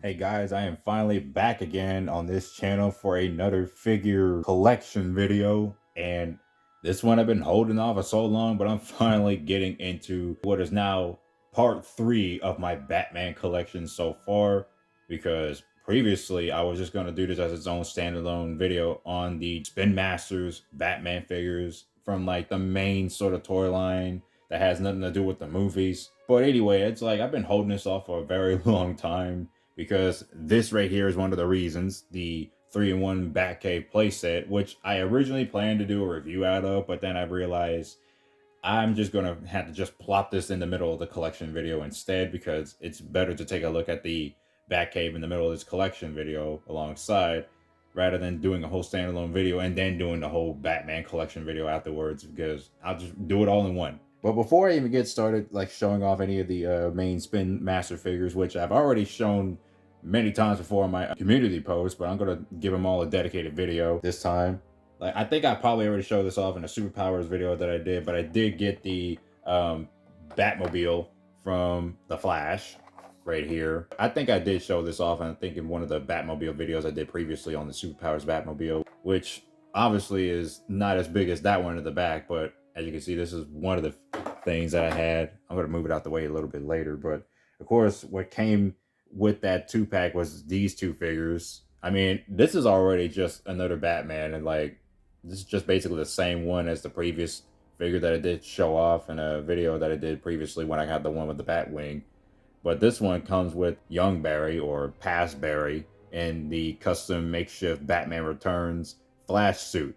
Hey guys, I am finally back again on this channel for another figure collection video. And this one I've been holding off for so long, but I'm finally getting into what is now part 3 of my Batman collection so far. Because previously I was just going to do this as its own standalone video on the Spin Masters Batman figures from like the main sort of toy line that has nothing to do with the movies. But anyway, it's like I've been holding this off for a very long time, because this right here is one of the reasons, the 3-in-1 Batcave playset, which I originally planned to do a review out of, but then I realized I'm just gonna have to just plop this in the middle of the collection video instead, because it's better to take a look at the Batcave in the middle of this collection video alongside, rather than doing a whole standalone video and then doing the whole Batman collection video afterwards, because I'll just do it all in one. But before I even get started, like showing off any of the main Spin Master figures, which I've already shown many times before in my community post, but I'm gonna give them all a dedicated video this time. Like, I think I probably already showed this off in a Superpowers video that I did, but I did get the Batmobile from The Flash right here. I think I did show this off, and I think in one of the Batmobile videos I did previously on the Superpowers Batmobile, which obviously is not as big as that one in the back, but as you can see, this is one of the things that I had. I'm going to move it out the way a little bit later, but of course, what came with that 2-pack was these two figures. I mean, this is already just another Batman, and like, this is just basically the same one as the previous figure that I did show off in a video that I did previously when I got the one with the Batwing. But this one comes with young Barry, or past Barry, in the custom makeshift Batman Returns Flash suit,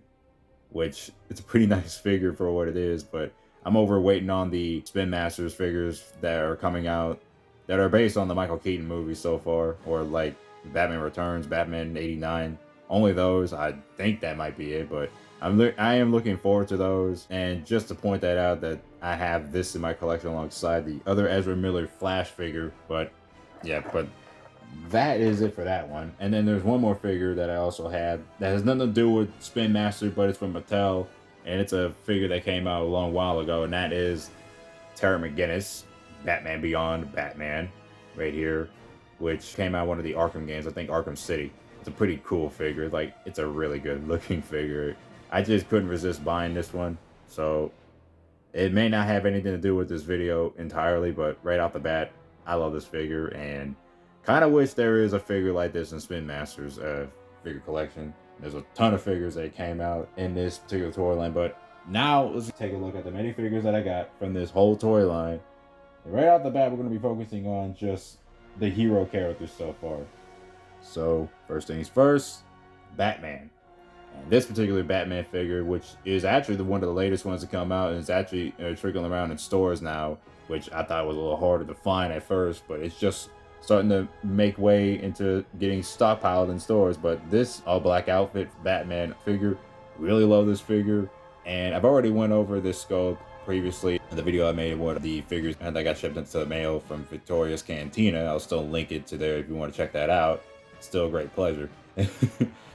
which it's a pretty nice figure for what it is. But I'm over waiting on the Spin Masters figures that are coming out that are based on the Michael Keaton movies so far, or like Batman Returns, Batman '89. Only those. I think that might be it, but I am looking forward to those. And just to point that out, that I have this in my collection alongside the other Ezra Miller Flash figure. But yeah, but that is it for that one. And then there's one more figure that I also had that has nothing to do with Spin Master, but it's from Mattel, and it's a figure that came out a long while ago, and that is Terry McGinnis, Batman Beyond Batman, right here, which came out one of the Arkham games, I think Arkham City. It's a pretty cool figure. Like, it's a really good looking figure. I just couldn't resist buying this one. So it may not have anything to do with this video entirely, but right off the bat, I love this figure, and kind of wish there is a figure like this in Spin Masters figure collection. There's a ton of figures that came out in this particular toy line, but now let's take a look at the many figures that I got from this whole toy line. And right off the bat, we're going to be focusing on just the hero characters so far. So first things first, Batman. And this particular Batman figure, which is actually one of the latest ones to come out, and it's actually trickling around in stores now, which I thought was a little harder to find at first, but it's just starting to make way into getting stockpiled in stores. But this all black outfit Batman figure, really love this figure. And I've already went over this sculpt previously in the video I made of one of the figures that got shipped into the mail from Victoria's Cantina. I'll still link it to there if you want to check that out. Still a great pleasure.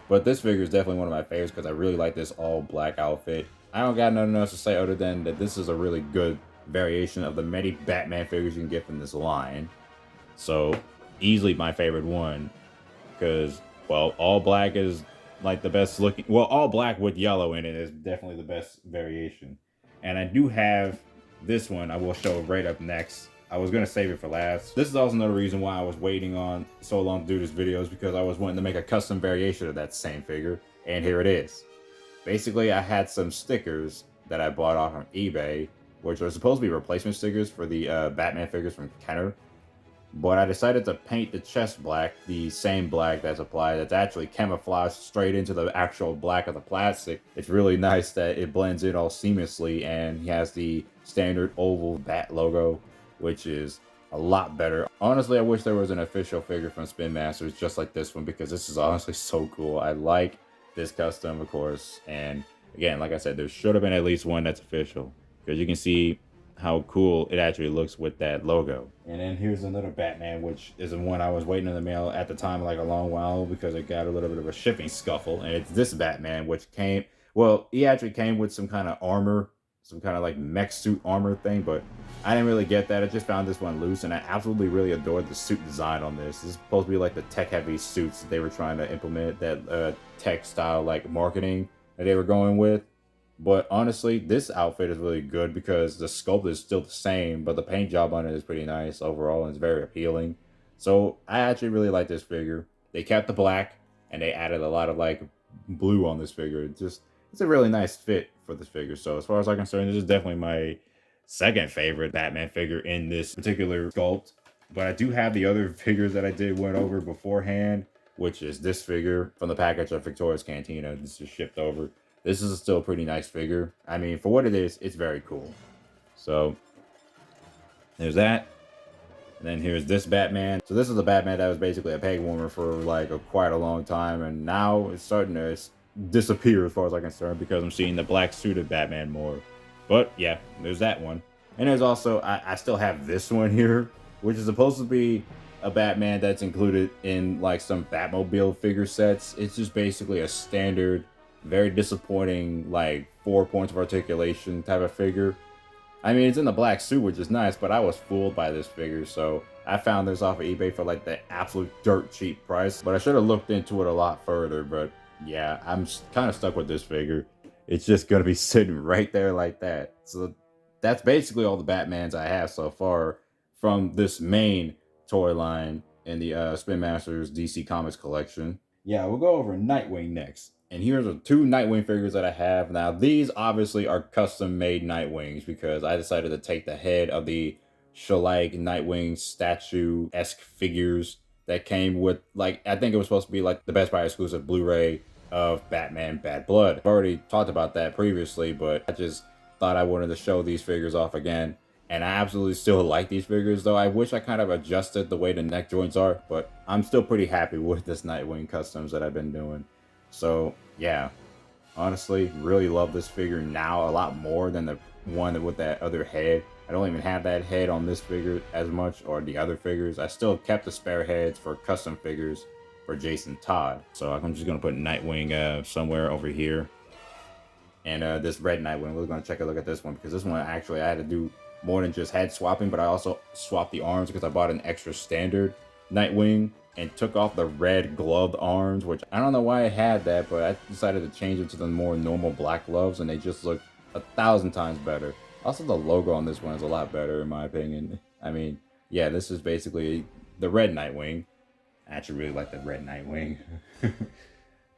But this figure is definitely one of my favorites because I really like this all black outfit. I don't got nothing else to say other than that this is a really good variation of the many Batman figures you can get from this line. So easily my favorite one, because, well, all black is like the best looking. Well, all black with yellow in it is definitely the best variation. And I do have this one I will show right up next. I was going to save it for last. This is also another reason why I was waiting on so long to do this video, is because I was wanting to make a custom variation of that same figure. And here it is. Basically, I had some stickers that I bought off on eBay, which are supposed to be replacement stickers for the Batman figures from Kenner. But I decided to paint the chest black, the same black that's applied, that's actually camouflaged straight into the actual black of the plastic. It's really nice that it blends in all seamlessly, and he has the standard oval bat logo, which is a lot better. Honestly, I wish there was an official figure from Spin Masters just like this one, because this is honestly so cool. I like this custom, of course, and again, like I said, there should have been at least one that's official, because you can see how cool it actually looks with that logo. And then here's another Batman, which is the one I was waiting in the mail at the time like a long while, because it got a little bit of a shipping scuffle. And it's this Batman, which came, well, he actually came with some kind of armor some kind of like mech suit armor thing, but I didn't really get that. I just found this one loose, and I absolutely really adored the suit design on this. This is supposed to be like the tech-heavy suits that they were trying to implement, that tech style like marketing that they were going with. But honestly, this outfit is really good because the sculpt is still the same, but the paint job on it is pretty nice overall and it's very appealing. So I actually really like this figure. They kept the black and they added a lot of like blue on this figure. It's a really nice fit for this figure. So as far as I'm concerned, this is definitely my second favorite Batman figure in this particular sculpt. But I do have the other figures that I did went over beforehand, which is this figure from the package of Victoria's Cantina. This is shipped over. This is still a pretty nice figure. I mean, for what it is, it's very cool. So there's that. And then here's this Batman. So this is a Batman that was basically a peg warmer for like quite a long time. And now it's starting to disappear as far as I'm concerned because I'm seeing the black suited Batman more. But yeah, there's that one. And there's also, I still have this one here, which is supposed to be a Batman that's included in like some Batmobile figure sets. It's just basically a standard, very disappointing, like 4 points of articulation type of figure. I mean, it's in the black suit, which is nice, but I was fooled by this figure, so I found this off of eBay for like the absolute dirt cheap price. But I should have looked into it a lot further, but yeah, I'm kind of stuck with this figure. It's just gonna be sitting right there like that. So that's basically all the Batmans I have so far from this main toy line in the Spin Masters DC Comics collection. Yeah, we'll go over Nightwing next. And here's the two Nightwing figures that I have. Now, these obviously are custom-made Nightwings because I decided to take the head of the Shellac Nightwing statue-esque figures that came with, like, I think it was supposed to be like the Best Buy exclusive Blu-ray of Batman Bad Blood. I've already talked about that previously, but I just thought I wanted to show these figures off again. And I absolutely still like these figures, though I wish I kind of adjusted the way the neck joints are, but I'm still pretty happy with this Nightwing customs that I've been doing. So yeah, honestly, really love this figure now a lot more than the one with that other head. I don't even have that head on this figure as much, or the other figures. I still kept the spare heads for custom figures for Jason Todd. So I'm just gonna put Nightwing somewhere over here. And this red Nightwing, we're gonna check a look at this one because this one actually I had to do more than just head swapping, but I also swapped the arms because I bought an extra standard Nightwing and took off the red gloved arms, which I don't know why I had that, but I decided to change it to the more normal black gloves, and they just look 1,000 times better. Also, the logo on this one is a lot better, in my opinion. I mean, yeah, this is basically the red Nightwing. I actually really like the red Nightwing.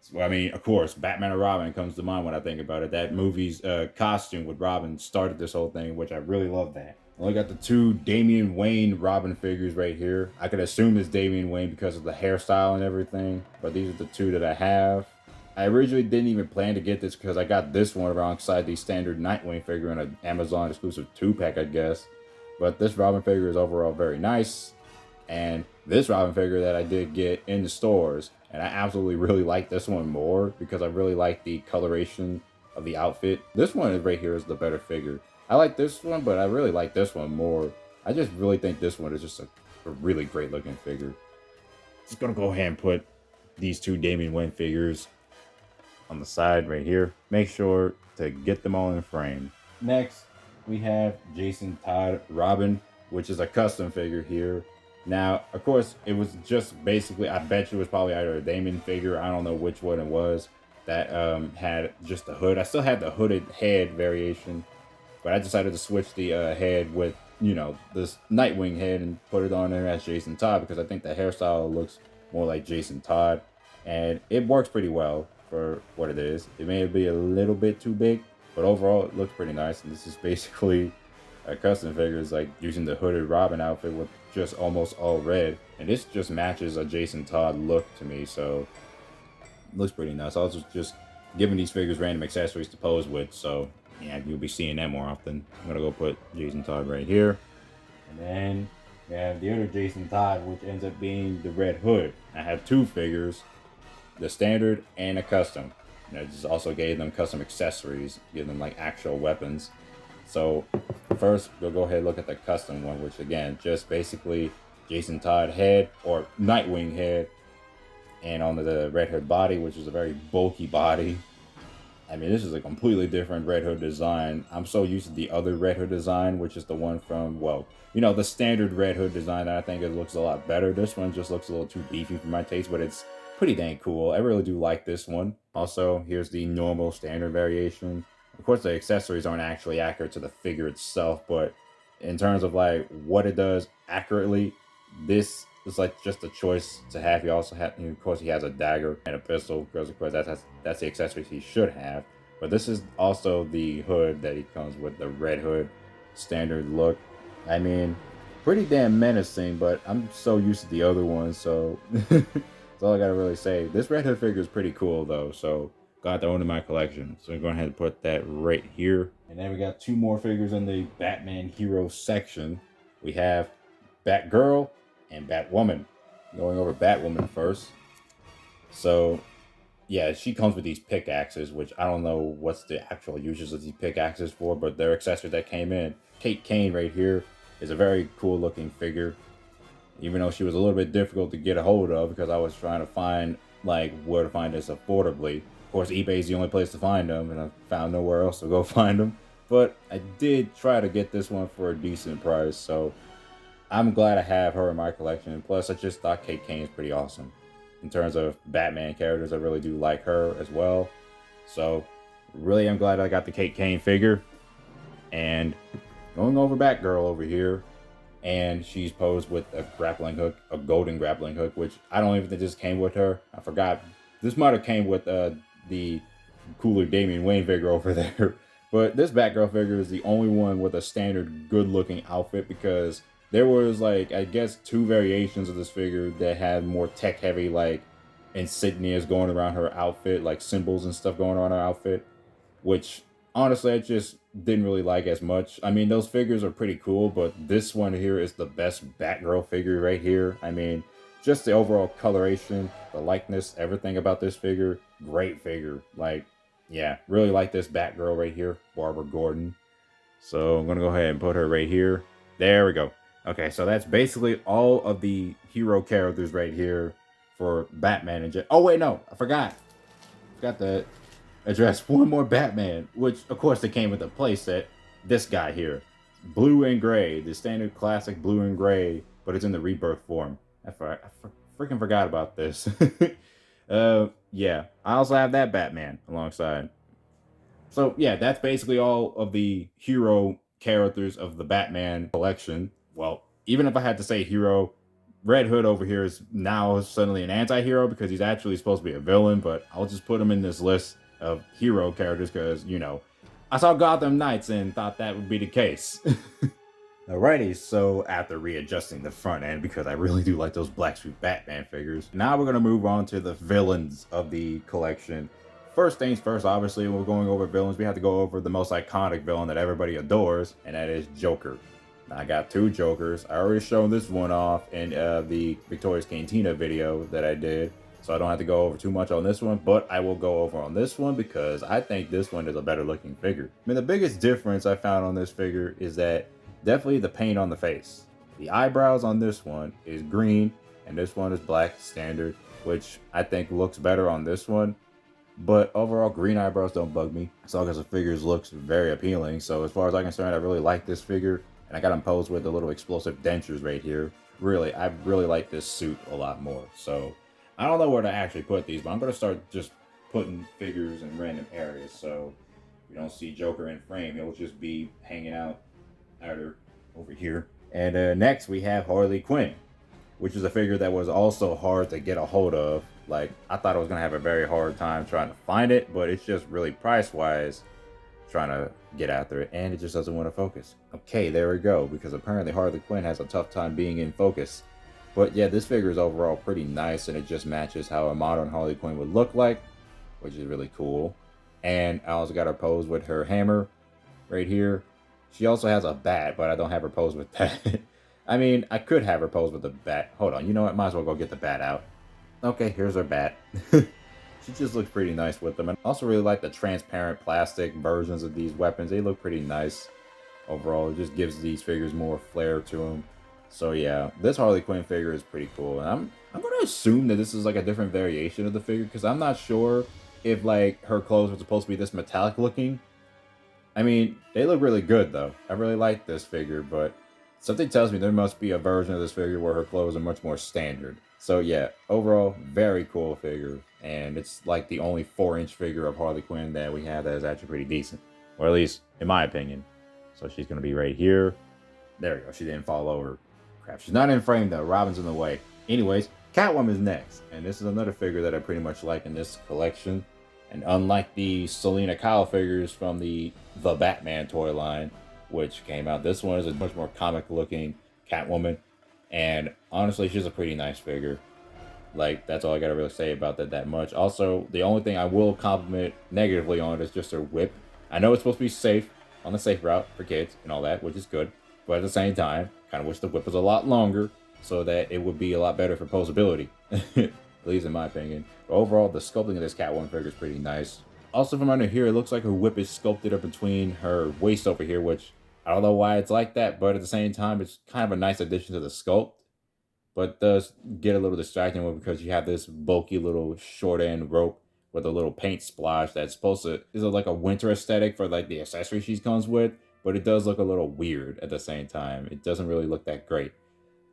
So, I mean, of course, Batman and Robin comes to mind when I think about it. That movie's costume with Robin started this whole thing, which I really love that. I only got the two Damian Wayne Robin figures right here. I could assume it's Damian Wayne because of the hairstyle and everything, but these are the two that I have. I originally didn't even plan to get this because I got this one alongside the standard Nightwing figure in an Amazon exclusive 2-pack, I guess. But this Robin figure is overall very nice. And this Robin figure that I did get in the stores, and I absolutely really like this one more because I really like the coloration of the outfit. This one right here is the better figure. I like this one, but I really like this one more. I just really think this one is just a really great looking figure. Just gonna go ahead and put these two Damian Wayne figures on the side right here. Make sure to get them all in frame. Next, we have Jason Todd Robin, which is a custom figure here. Now, of course, it was just basically, I bet you it was probably either a Damian figure, I don't know which one it was, that had just the hood. I still had the hooded head variation, but I decided to switch the head with, you know, this Nightwing head and put it on there as Jason Todd because I think the hairstyle looks more like Jason Todd. And it works pretty well for what it is. It may be a little bit too big, but overall it looks pretty nice. And this is basically a custom figure. It's like using the hooded Robin outfit with just almost all red. And this just matches a Jason Todd look to me, so it looks pretty nice. I was just giving these figures random accessories to pose with, so yeah, you'll be seeing that more often. I'm gonna go put Jason Todd right here. And then we have the other Jason Todd, which ends up being the Red Hood. I have two figures, the standard and a custom. And I just also gave them custom accessories, give them like actual weapons. So first, we'll go ahead and look at the custom one, which again, just basically Jason Todd head or Nightwing head, and on the Red Hood body, which is a very bulky body. I mean, this is a completely different Red Hood design. I'm so used to the other Red Hood design, which is the one from, well, you know, the standard Red Hood design. I think it looks a lot better. This one just looks a little too beefy for my taste, but it's pretty dang cool. I really do like this one. Also, here's the normal standard variation. Of course, the accessories aren't actually accurate to the figure itself, but in terms of like what it does accurately, this is like just a choice to have. He also have, of course, he has a dagger and a pistol because, of course, that's the accessories he should have. But this is also the hood that he comes with, the red hood standard look. I mean, pretty damn menacing, but I'm so used to the other ones, so that's all I gotta really say. This red hood figure is pretty cool though, so got that one in my collection. So I'm going ahead and put that right here. And then we got two more figures in the Batman hero section. We have Batgirl and Batwoman. Going over Batwoman first. So yeah, she comes with these pickaxes, which I don't know what's the actual uses of these pickaxes for, but they're accessories that came in. Kate Kane right here is a very cool looking figure, even though she was a little bit difficult to get a hold of because I was trying to find like where to find this affordably. Of course, eBay is the only place to find them, and I found nowhere else to go find them. But I did try to get this one for a decent price, so I'm glad I have her in my collection. And plus, I just thought Kate Kane is pretty awesome. In terms of Batman characters, I really do like her as well. So, really am glad I got the Kate Kane figure. And going over Batgirl over here, and she's posed with a grappling hook, a golden grappling hook, which I don't even think this came with her. I forgot. This might have came with the cooler Damian Wayne figure over there. But this Batgirl figure is the only one with a standard good-looking outfit because there was like, I guess, two variations of this figure that had more tech-heavy like insignias going around her outfit, like symbols and stuff going on her outfit, which honestly I just didn't really like as much. I mean, those figures are pretty cool, but this one here is the best Batgirl figure right here. I mean, just the overall coloration, the likeness, everything about this figure, great figure. Like, yeah, really like this Batgirl right here, Barbara Gordon. So I'm gonna go ahead and put her right here. There we go. Okay, so that's basically all of the hero characters right here for Batman and oh wait, no, I forgot. Forgot to address one more Batman, which of course they came with a playset. This guy here, blue and gray, the standard classic blue and gray, but it's in the rebirth form. I freaking forgot about this. Yeah, I also have that Batman alongside. So yeah, that's basically all of the hero characters of the Batman collection. Well, even if I had to say hero, Red Hood over here is now suddenly an anti-hero because he's actually supposed to be a villain, but I'll just put him in this list of hero characters because, you know, I saw Gotham Knights and thought that would be the case. Alrighty, so after readjusting the front end, because I really do like those Black Suit Batman figures, now we're going to move on to the villains of the collection. First things first, obviously, when we're going over villains, we have to go over the most iconic villain that everybody adores, and that is Joker. Now, I got two Jokers. I already showed this one off in the Victoria's Cantina video that I did, so I don't have to go over too much on this one, but I will go over on this one because I think this one is a better looking figure. I mean, the biggest difference I found on this figure is that definitely the paint on the face. The eyebrows on this one is green, and this one is black standard, which I think looks better on this one. But overall, green eyebrows don't bug me, as long as the figure looks very appealing. So as far as I'm concerned, I really like this figure, and I got him posed with the little explosive dentures right here. Really, I really like this suit a lot more. So I don't know where to actually put these, but I'm going to start just putting figures in random areas. So you don't see Joker in frame, he'll just be hanging out over here. And next we have Harley Quinn, which is a figure that was also hard to get a hold of. Like, I thought I was gonna have a very hard time trying to find it, but it's just really price wise trying to get after it, and it just doesn't want to focus. Okay, there we go, because apparently Harley Quinn has a tough time being in focus. But yeah, this figure is overall pretty nice, and it just matches how a modern Harley Quinn would look like, which is really cool. And I also got her posed with her hammer right here. She also has a bat, but I don't have her posed with that. I mean, I could have her posed with the bat. Hold on, you know what? Might as well go get the bat out. Okay, here's her bat. She just looks pretty nice with them. And I also really like the transparent plastic versions of these weapons. They look pretty nice overall. It just gives these figures more flair to them. So yeah, this Harley Quinn figure is pretty cool. And I'm going to assume that this is like a different variation of the figure because I'm not sure if like her clothes were supposed to be this metallic looking. I mean, they look really good though. I really like this figure, but something tells me there must be a version of this figure where her clothes are much more standard. So yeah, overall, very cool figure. And it's like the only 4-inch figure of Harley Quinn that we have that is actually pretty decent. Or at least, in my opinion. So she's going to be right here. There we go. She didn't fall over. Crap. She's not in frame though. Robin's in the way. Anyways, Catwoman's next. And this is another figure that I pretty much like in this collection. And unlike the Selena Kyle figures from the Batman toy line, which came out, this one is a much more comic looking Catwoman. And honestly, she's a pretty nice figure. Like, that's all I gotta really say about that much. Also, the only thing I will compliment negatively on it is just her whip. I know it's supposed to be safe, on the safe route for kids and all that, which is good. But at the same time, kind of wish the whip was a lot longer so that it would be a lot better for posability. At least in my opinion. But overall, the sculpting of this Catwoman figure is pretty nice. Also from under here, it looks like her whip is sculpted up between her waist over here, which I don't know why it's like that, but at the same time, it's kind of a nice addition to the sculpt. But it does get a little distracting because you have this bulky little short end rope with a little paint splash that's supposed to is like a winter aesthetic for like the accessory she comes with, but it does look a little weird at the same time. It doesn't really look that great.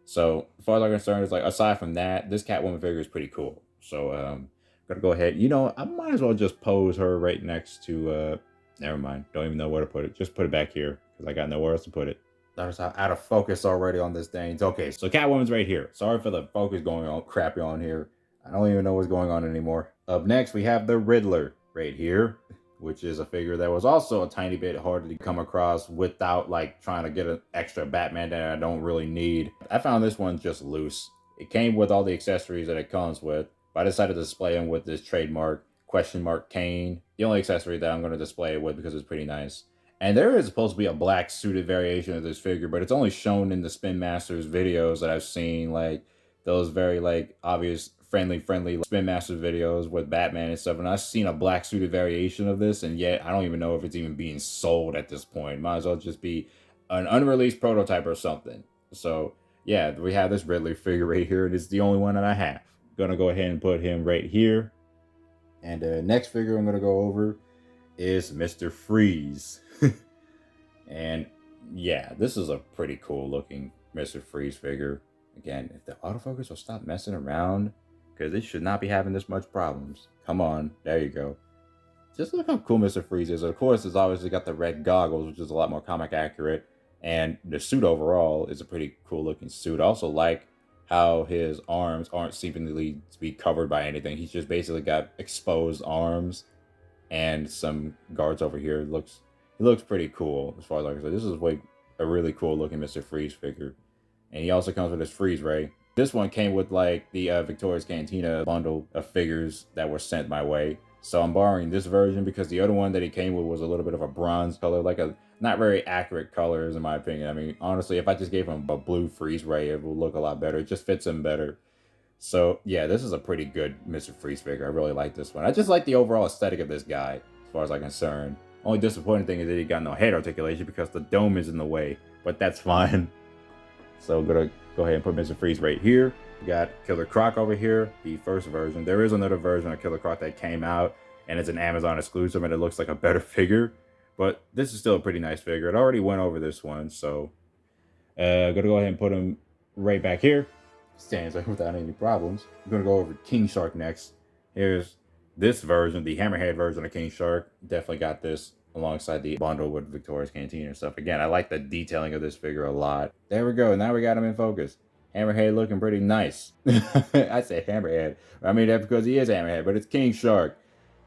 So as far as I'm concerned, it's like aside from that, this Catwoman figure is pretty cool. So I'm gonna go ahead. You know, I might as well just pose her right next to never mind. Don't even know where to put it. Just put it back here because I got nowhere else to put it. That's out of focus already on this thing. Okay, so Catwoman's right here. Sorry for the focus going on crappy on here. I don't even know what's going on anymore. Up next, we have the Riddler right here, which is a figure that was also a tiny bit hard to come across without like trying to get an extra Batman that I don't really need. I found this one just loose. It came with all the accessories that it comes with, but I decided to display him with this trademark question mark cane. The only accessory that I'm going to display it with because it's pretty nice. And there is supposed to be a black suited variation of this figure, but it's only shown in the Spin Masters videos that I've seen, like those very like obvious friendly Spin Masters videos with Batman and stuff. And I've seen a black suited variation of this, and yet I don't even know if it's even being sold at this point. Might as well just be an unreleased prototype or something. So yeah, we have this Riddler figure right here, and it's the only one that I have. Gonna go ahead and put him right here. And the next figure I'm gonna go over is Mr. Freeze. And yeah, this is a pretty cool looking Mr. Freeze figure. Again, if the autofocus will stop messing around, because it should not be having this much problems. Come on, there you go. Just look how cool Mr. Freeze is. Of course, it's obviously got the red goggles, which is a lot more comic accurate. And the suit overall is a pretty cool looking suit. I also like how his arms aren't seemingly to be covered by anything. He's just basically got exposed arms and some guards over here. It looks pretty cool as far as I can say. This is like a really cool looking Mr. Freeze figure. And he also comes with his freeze ray. This one came with like the Victoria's Cantina bundle of figures that were sent my way. So I'm borrowing this version because the other one that he came with was a little bit of a bronze color, like a not very accurate colors in my opinion. I mean, honestly, if I just gave him a blue freeze ray, it would look a lot better. It just fits him better. So yeah, this is a pretty good Mr. Freeze figure. I really like this one. I just like the overall aesthetic of this guy as far as I'm concerned. Only disappointing thing is that he got no head articulation because the dome is in the way, but that's fine. So I'm gonna go ahead and put Mr. Freeze right here. We got Killer Croc over here, the first version. There is another version of Killer Croc that came out, and it's an Amazon exclusive, and it looks like a better figure. But this is still a pretty nice figure. It already went over this one, so I'm gonna go ahead and put him right back here. Stands up without any problems. I'm gonna go over King Shark next. Here's this version, the Hammerhead version of King Shark. Definitely got this alongside the bundle with Victoria's Cantina and stuff. Again, I like the detailing of this figure a lot. There we go. Now we got him in focus. Hammerhead looking pretty nice. I say Hammerhead. I mean that because he is Hammerhead, but it's King Shark.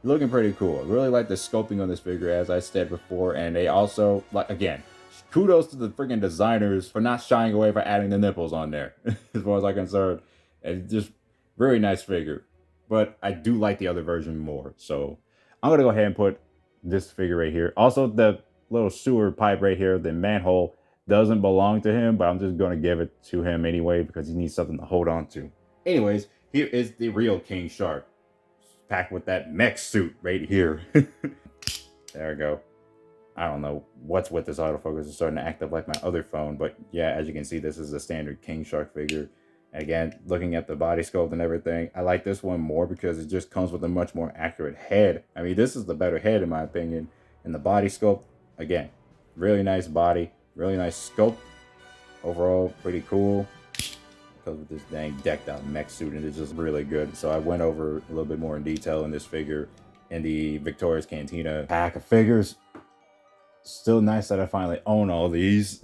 Looking pretty cool. I really like the sculpting on this figure, as I said before, and they also, like, again, kudos to the freaking designers for not shying away for adding the nipples on there, as far as I'm concerned. And just very nice figure. But I do like the other version more. So I'm going to go ahead and put this figure right here. Also, the little sewer pipe right here, the manhole, doesn't belong to him, but I'm just going to give it to him anyway because he needs something to hold on to. Anyways, here is the real King Shark. Packed with that mech suit right here. There we go. I don't know what's with this autofocus. It's starting to act up like my other phone, but yeah, as you can see, this is a standard King Shark figure. And again, looking at the body sculpt and everything, I like this one more because it just comes with a much more accurate head. I mean, this is the better head in my opinion. And the body sculpt, again, really nice body, really nice sculpt. Overall, pretty cool. Because with this dang decked out mech suit, and it's just really good. So I went over a little bit more in detail in this figure in the Victoria's Cantina pack of figures. Still nice that I finally own all these.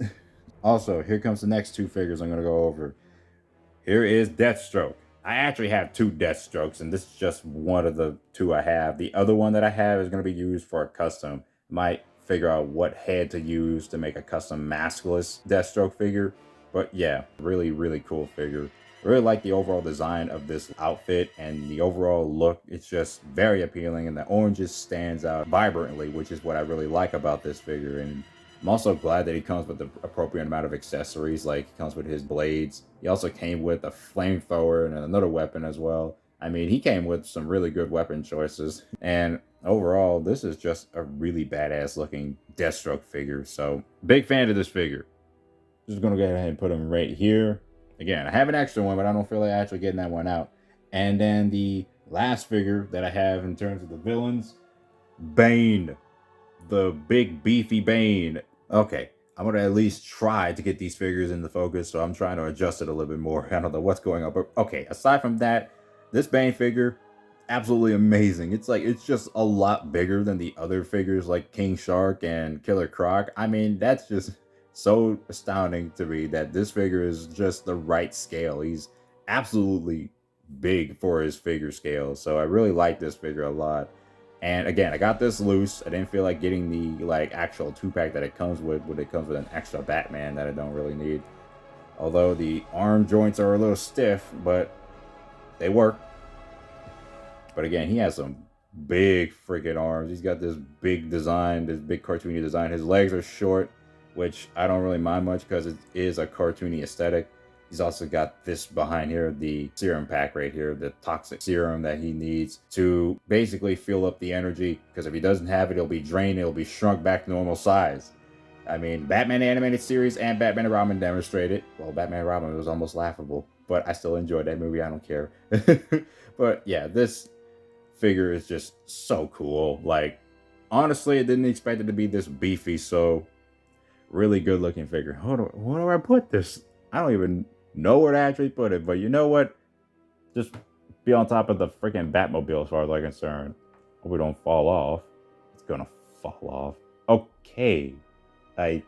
Also, here comes the next two figures I'm going to go over. Here is Deathstroke. I actually have two Deathstrokes, and this is just one of the two I have. The other one that I have is going to be used for a custom. Might figure out what head to use to make a custom maskless Deathstroke figure. But yeah, really, really cool figure. I really like the overall design of this outfit and the overall look. It's just very appealing, and the orange just stands out vibrantly, which is what I really like about this figure. And I'm also glad that he comes with the appropriate amount of accessories. Like, he comes with his blades. He also came with a flamethrower and another weapon as well. I mean, he came with some really good weapon choices. And overall, this is just a really badass looking Deathstroke figure. So, big fan of this figure. Just gonna go ahead and put him right here. Again, I have an extra one, but I don't feel like actually getting that one out. And then the last figure that I have in terms of the villains, Bane. The big beefy Bane. Okay, I'm gonna at least try to get these figures in the focus, so I'm trying to adjust it a little bit more. I don't know what's going on, but okay, aside from that, this Bane figure, absolutely amazing. It's just a lot bigger than the other figures like King Shark and Killer Croc. I mean, that's just so astounding to me that this figure is just the right scale. He's absolutely big for his figure scale, so I really like this figure a lot. And again, I got this loose. I didn't feel like getting the actual 2-pack that it comes with when it comes with an extra Batman that I don't really need. Although the arm joints are a little stiff, but they work. But again, he has some big freaking arms. He's got this big design, this big cartoony design. His legs are short, which I don't really mind much because it is a cartoony aesthetic. He's also got this behind here, the serum pack right here, the toxic serum that he needs to basically fill up the energy. Because if he doesn't have it, it'll be drained, it'll be shrunk back to normal size. I mean, Batman animated series and Batman and Robin demonstrated. Well, Batman and Robin was almost laughable, but I still enjoyed that movie. I don't care. But yeah, this figure is just so cool. Like, honestly, I didn't expect it to be this beefy, so really good looking figure. Where do I put this? I don't even know where to actually put it, but you know what? Just be on top of the freaking Batmobile as far as I'm concerned. Hope we don't fall off. It's gonna fall off. Okay. I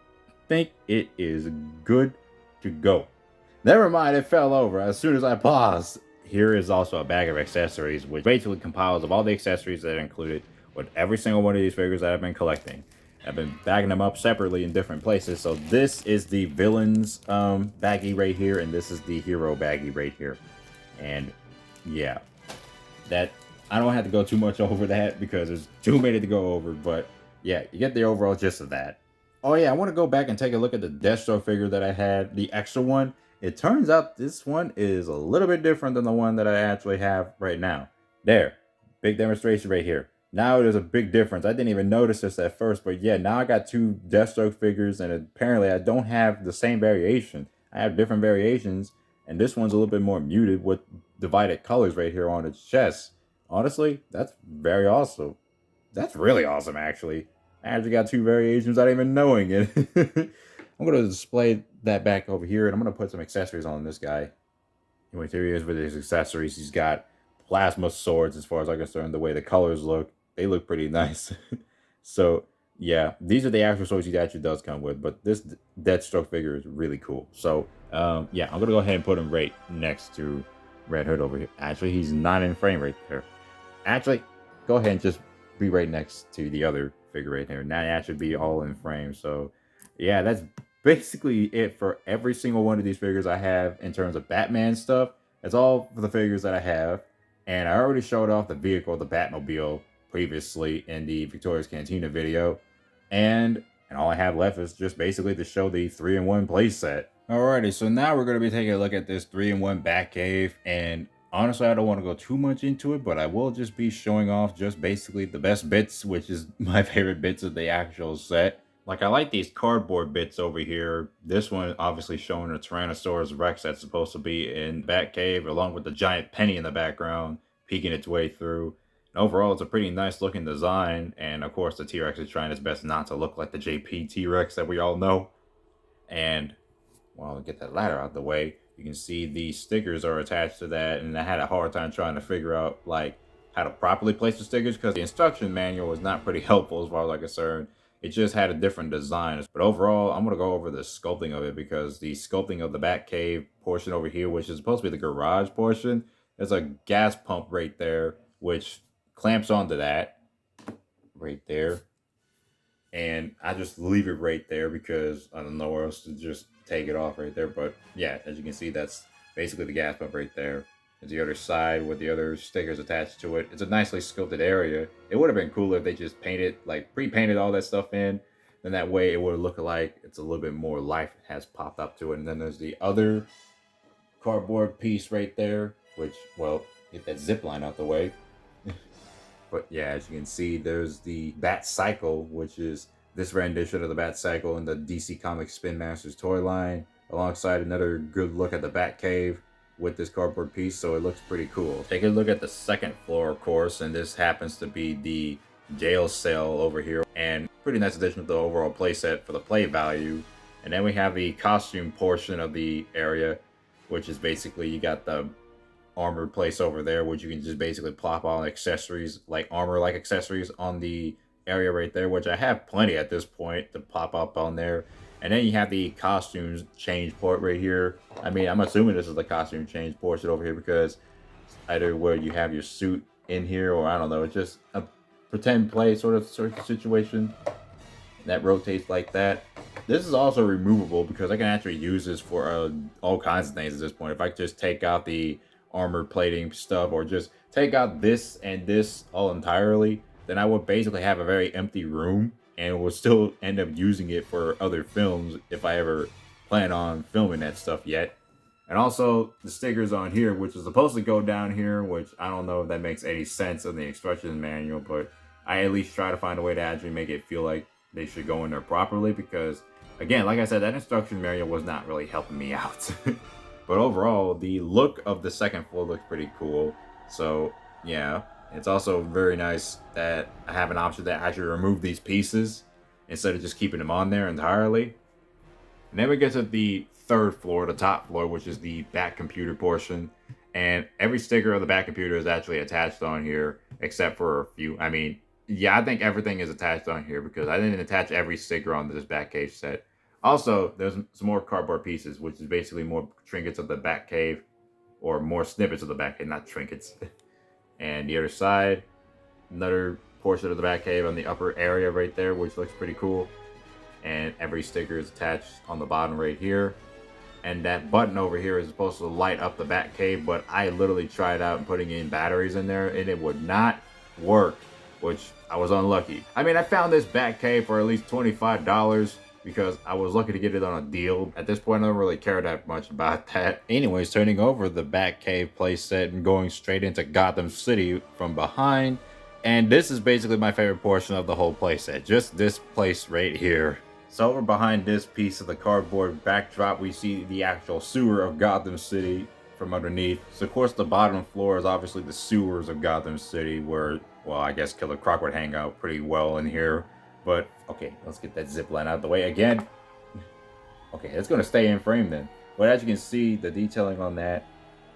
think it is good to go. Never mind, it fell over as soon as I paused. Here is also a bag of accessories, which basically compiles of all the accessories that are included with every single one of these figures that I've been collecting. I've been bagging them up separately in different places. So this is the villains baggie right here, and this is the hero baggie right here. And yeah, that I don't have to go too much over that because there's too many to go over. But yeah, you get the overall gist of that. Oh yeah, I want to go back and take a look at the Deathstroke figure that I had, the extra one. It turns out this one is a little bit different than the one that I actually have right now. There, big demonstration right here. Now there's a big difference. I didn't even notice this at first, but yeah, now I got two Deathstroke figures, and apparently I don't have the same variation. I have different variations, and this one's a little bit more muted with divided colors right here on its chest. Honestly, that's very awesome. That's really awesome, actually. I actually got two variations without even knowing it. I'm going to display that back over here, and I'm going to put some accessories on this guy. Anyway, here he is with his accessories. He's got plasma swords as far as I'm concerned. The way the colors look, they look pretty nice. So yeah, these are the actual swords he actually does come with, but this Deathstroke figure is really cool. So yeah, I'm gonna go ahead and put him right next to Red Hood over here. Actually, he's not in frame right there. Actually, go ahead and just be right next to the other figure right here. Now that should be all in frame. So yeah, that's basically it for every single one of these figures I have in terms of Batman stuff. That's all for the figures that I have. And I already showed off the vehicle, the Batmobile, previously in the Victoria's Cantina video. And all I have left is just basically to show the 3-in-1 playset. Alrighty, so now we're going to be taking a look at this 3-in-1 Batcave. And honestly, I don't want to go too much into it, but I will just be showing off just basically the best bits, which is my favorite bits of the actual set. Like, I like these cardboard bits over here. This one obviously showing a Tyrannosaurus Rex that's supposed to be in Batcave, along with the giant penny in the background, peeking its way through. And overall, it's a pretty nice looking design. And of course, the T-Rex is trying its best not to look like the JP T-Rex that we all know. And well, get that ladder out of the way, you can see the stickers are attached to that, and I had a hard time trying to figure out like how to properly place the stickers because the instruction manual was not pretty helpful as far as I'm concerned. It just had a different design. But overall, I'm gonna go over the sculpting of it because the sculpting of the Batcave portion over here, which is supposed to be the garage portion, there's a gas pump right there, which clamps onto that right there, and I just leave it right there because I don't know where else to just take it off right there. But yeah, as you can see, that's basically the gas pump right there. There's the other side with the other stickers attached to it. It's a nicely sculpted area. It would have been cooler if they just painted, like pre-painted all that stuff in. Then that way it would look like it's a little bit more life has popped up to it. And then there's the other cardboard piece right there, which, well, get that zip line out the way. But yeah, as you can see, there's the Bat Cycle, which is this rendition of the Bat Cycle in the DC Comics Spin Masters toy line, alongside another good look at the Bat Cave with this cardboard piece, so it looks pretty cool. Take a look at the second floor, of course, and this happens to be the jail cell over here, and pretty nice addition to the overall playset for the play value. And then we have the costume portion of the area, which is basically you got the armor place over there, which you can just basically plop on accessories, like armor like accessories on the area right there, which I have plenty at this point to pop up on there. And then you have the costumes change port right here. I mean, I'm assuming this is the costume change portion over here because either where you have your suit in here, or I don't know, it's just a pretend play sort of situation that rotates like that. This is also removable because I can actually use this for all kinds of things at this point. If I just take out the armor plating stuff, or just take out this and this all entirely, then I would basically have a very empty room and will still end up using it for other films if I ever plan on filming that stuff yet. And also the stickers on here, which is supposed to go down here, which I don't know if that makes any sense in the instructions manual, but I at least try to find a way to actually make it feel like they should go in there properly, because again, like I said, that instruction manual was not really helping me out. But overall, the look of the second floor looks pretty cool. So yeah, it's also very nice that I have an option to actually remove these pieces instead of just keeping them on there entirely. And then we get to the third floor, the top floor, which is the back computer portion. And every sticker of the back computer is actually attached on here, except for a few. I mean, yeah, I think everything is attached on here because I didn't attach every sticker onto this Batcave set. Also, there's some more cardboard pieces, which is basically more trinkets of the Batcave, or more snippets of the Batcave, not trinkets. And the other side, another portion of the Batcave on the upper area right there, which looks pretty cool. And every sticker is attached on the bottom right here. And that button over here is supposed to light up the Batcave, but I literally tried out and putting in batteries in there, and it would not work, which I was unlucky. I mean, I found this Batcave for at least $25 because I was lucky to get it on a deal. At this point, I don't really care that much about that. Anyways, turning over the Batcave playset and going straight into Gotham City from behind. And this is basically my favorite portion of the whole playset, just this place right here. So over behind this piece of the cardboard backdrop, we see the actual sewer of Gotham City from underneath. So of course the bottom floor is obviously the sewers of Gotham City, where, well, I guess Killer Croc would hang out pretty well in here. But okay, let's get that zip line out of the way again. Okay, it's gonna stay in frame then. But as you can see, the detailing on that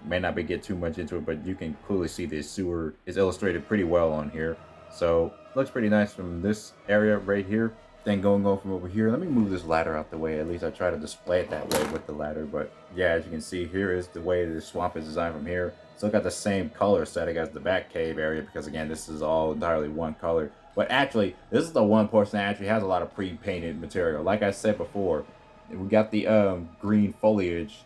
may not be get too much into it, but you can clearly see the sewer is illustrated pretty well on here. So looks pretty nice from this area right here. Then going from over here, let me move this ladder out the way. At least I try to display it that way with the ladder. But yeah, as you can see, here is the way the swamp is designed from here. Still got the same color setting as the Batcave area, because again, this is all entirely one color. But actually, this is the one portion that actually has a lot of pre-painted material. Like I said before, we got the green foliage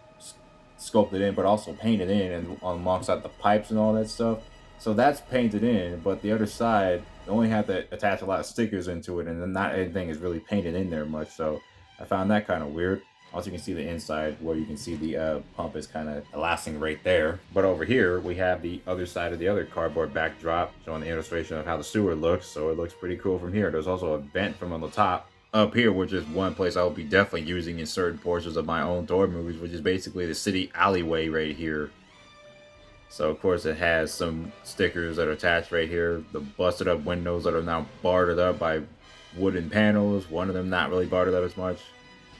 sculpted in, but also painted in, and alongside the pipes and all that stuff. So that's painted in, but the other side, they only have to attach a lot of stickers into it, and then not anything is really painted in there much. So I found that kind of weird. Also, you can see the inside where you can see the pump is kind of elasting right there. But over here, we have the other side of the other cardboard backdrop showing the illustration of how the sewer looks. So it looks pretty cool from here. There's also a vent from on the top up here, which is one place I'll be definitely using in certain portions of my own Thor movies, which is basically the city alleyway right here. So of course it has some stickers that are attached right here. The busted up windows that are now barred up by wooden panels. One of them not really barred up as much.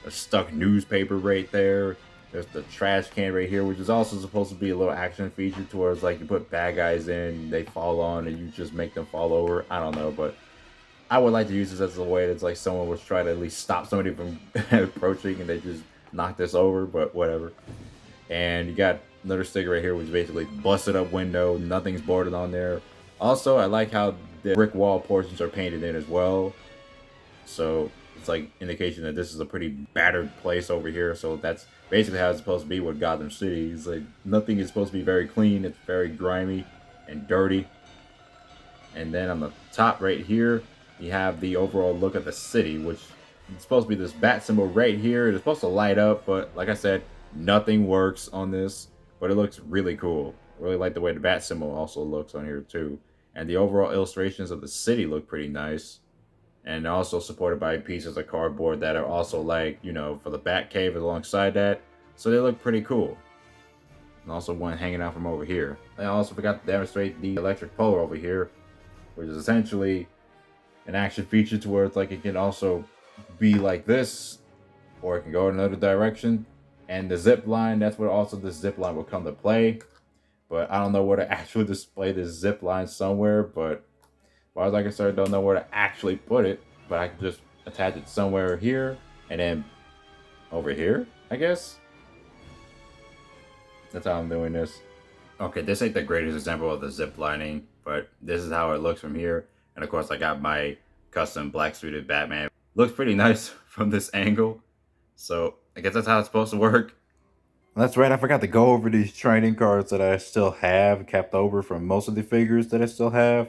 A stuck newspaper right there. There's the trash can right here, which is also supposed to be a little action feature towards like you put bad guys in, they fall on, and you just make them fall over. I don't know, but I would like to use this as a way that's like someone was trying to at least stop somebody from approaching and they just knock this over, but whatever. And you got another sticker right here, which is basically busted up window. Nothing's boarded on there. Also, I like how the brick wall portions are painted in as well. So it's like indication that this is a pretty battered place over here. So that's basically how it's supposed to be with Gotham City. It's like nothing is supposed to be very clean. It's very grimy and dirty. And then on the top right here, you have the overall look of the city, which is supposed to be this bat symbol right here. It's supposed to light up, but like I said, nothing works on this, but it looks really cool. I really like the way the bat symbol also looks on here too. And the overall illustrations of the city look pretty nice. And also supported by pieces of cardboard that are also like, you know, for the bat cave alongside that. So they look pretty cool. And also one hanging out from over here. I also forgot to demonstrate the electric pole over here, which is essentially an action feature to where it's like it can also be like this, or it can go in another direction. And the zip line, that's where also the zip line will come to play. But I don't know where to actually display this zip line somewhere, but as far as I can say, I don't know where to actually put it, but I can just attach it somewhere here and then over here, I guess. That's how I'm doing this. Okay, this ain't the greatest example of the zip lining, but this is how it looks from here. And of course, I got my custom black suited Batman. Looks pretty nice from this angle. So I guess that's how it's supposed to work. That's right, I forgot to go over these trading cards that I still have kept over from most of the figures that I still have.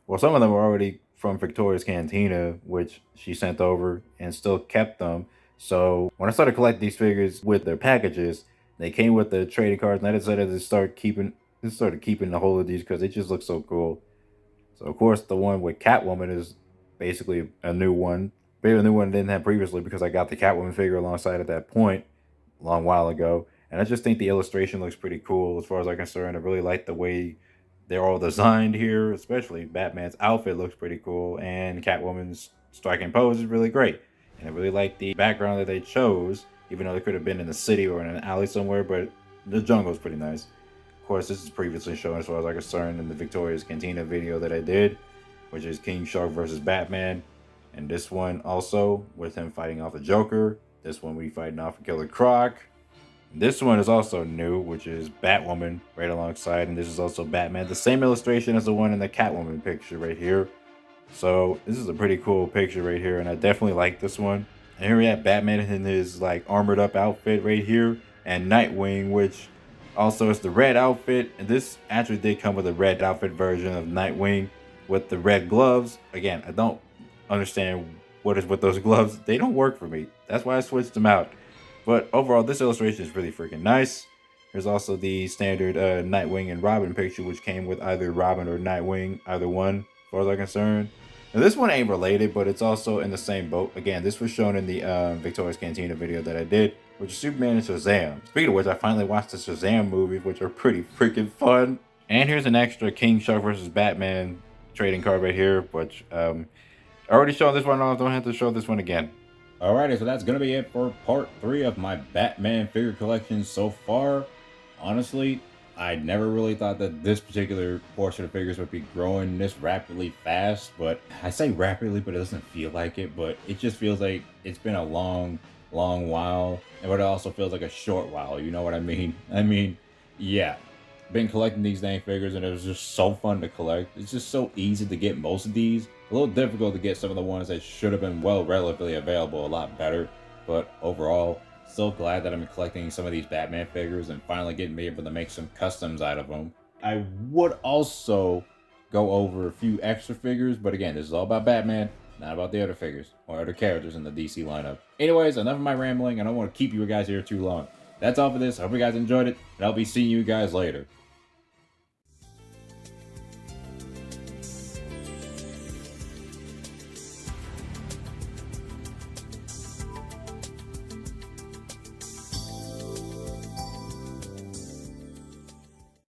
Well, some of them were already from Victoria's Cantina, which she sent over and still kept them. So when I started collecting these figures with their packages, they came with the trading cards, and I decided to start keeping the whole of these because they just look so cool. So of course the one with Catwoman is basically a new one. Maybe a new one I didn't have previously because I got the Catwoman figure alongside at that point a long while ago. And I just think the illustration looks pretty cool as far as I'm concerned. I really like the way they're all designed here, especially Batman's outfit looks pretty cool, and Catwoman's striking pose is really great. And I really like the background that they chose, even though they could have been in the city or in an alley somewhere, but the jungle's pretty nice. Of course, this is previously shown as far as I'm concerned in the Victoria's Cantina video that I did, which is King Shark versus Batman. And this one also with him fighting off the Joker. This one we fighting off Killer Croc. This one is also new, which is Batwoman right alongside, and this is also Batman. The same illustration as the one in the Catwoman picture right here. So this is a pretty cool picture right here, and I definitely like this one. And here we have Batman in his like armored up outfit right here, and Nightwing, which also is the red outfit. And this actually did come with a red outfit version of Nightwing with the red gloves. Again, I don't understand what is with those gloves. They don't work for me. That's why I switched them out. But overall, this illustration is really freaking nice. There's also the standard Nightwing and Robin picture, which came with either Robin or Nightwing, either one, as far as I'm concerned. Now, this one ain't related, but it's also in the same boat. Again, this was shown in the Victoria's Cantina video that I did, which is Superman and Shazam. Speaking of which, I finally watched the Shazam movies, which are pretty freaking fun. And here's an extra King Shark versus Batman trading card right here, which I already showed this one off. Don't have to show this one again. Alrighty, so that's going to be it for part 3 of my Batman figure collection so far. Honestly, I never really thought that this particular portion of figures would be growing this rapidly fast. But I say rapidly, but it doesn't feel like it. But it just feels like it's been a long while. But it also feels like a short while, you know what I mean? I mean, yeah. Been collecting these dang figures and it was just so fun to collect. It's just so easy to get most of these. A little difficult to get some of the ones that should have been relatively available a lot better. But overall, still glad that I'm collecting some of these Batman figures and finally getting me able to make some customs out of them. I would also go over a few extra figures, but again, this is all about Batman, not about the other figures or other characters in the DC lineup. Anyways, enough of my rambling. I don't want to keep you guys here too long. That's all for this. I hope you guys enjoyed it, and I'll be seeing you guys later.